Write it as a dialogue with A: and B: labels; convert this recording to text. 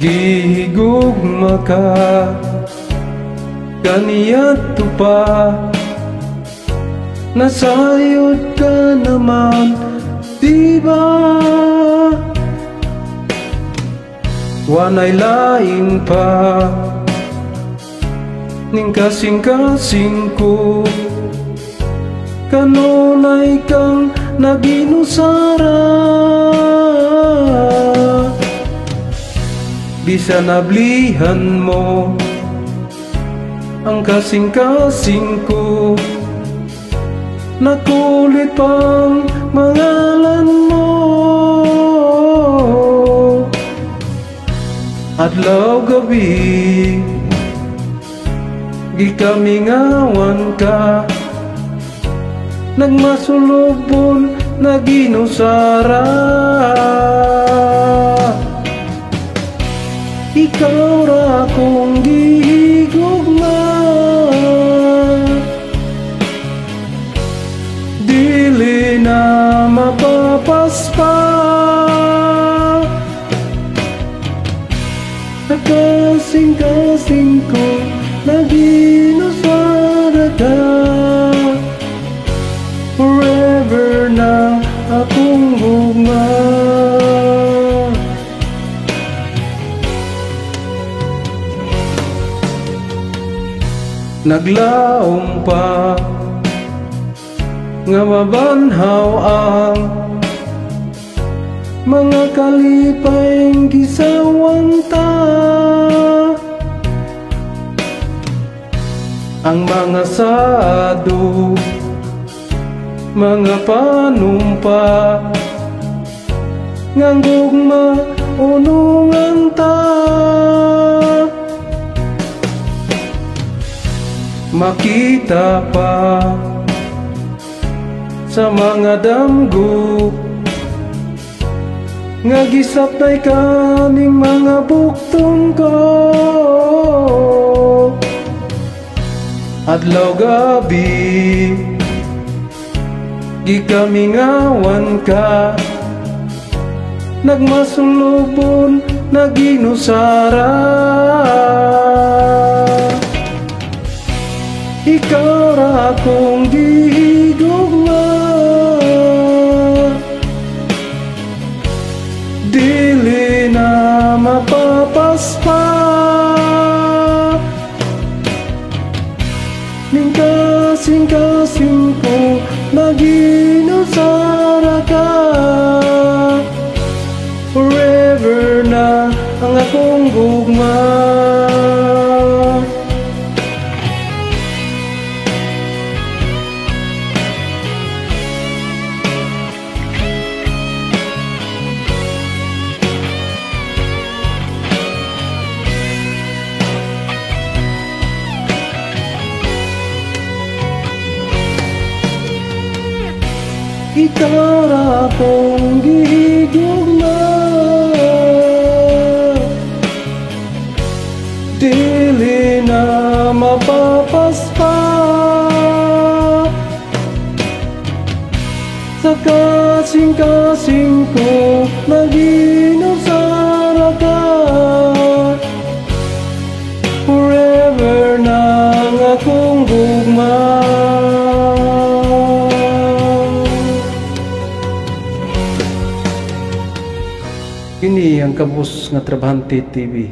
A: Gihigugma ka kaniyadto pa, nasayod ka naman, diba? Wanay lain pa ning kasing-kasing ko, kanunay kang naginusara. Bisa nablihan mo ang kasing-kasing ko, nakulit pang mangalan mo. Adlaw gabi gikamingawan ka, nagmasulubon naginusara. Ikaw ra kong gihigugma, dili na mapapaspa. Sa kasing-kasing ko naginusara ka, forever na akong gugma. Naglaom pa nga mabanhaw ang mga kalipayng gisawang ta, ang mga sado, mga panumpa, nganggugma unungan ta. Makita pa sa mga damgo nga gisapnay kaning mga buktong ko. Adlaw gabi gikamingawan ka, nagmasulubon naginusara. Ikaw ra akong gihigugma, dili na mapapaspa. Ning kasing-kasing ko naginusara ka, forever na ang akong gugma. Ikaw ra akong gihigugma, dili na mapapaspa. Sa kasing-kasing ko naginusara ka, forever na ang akong gugma. Kini ang Kabus nga Trabahante TV.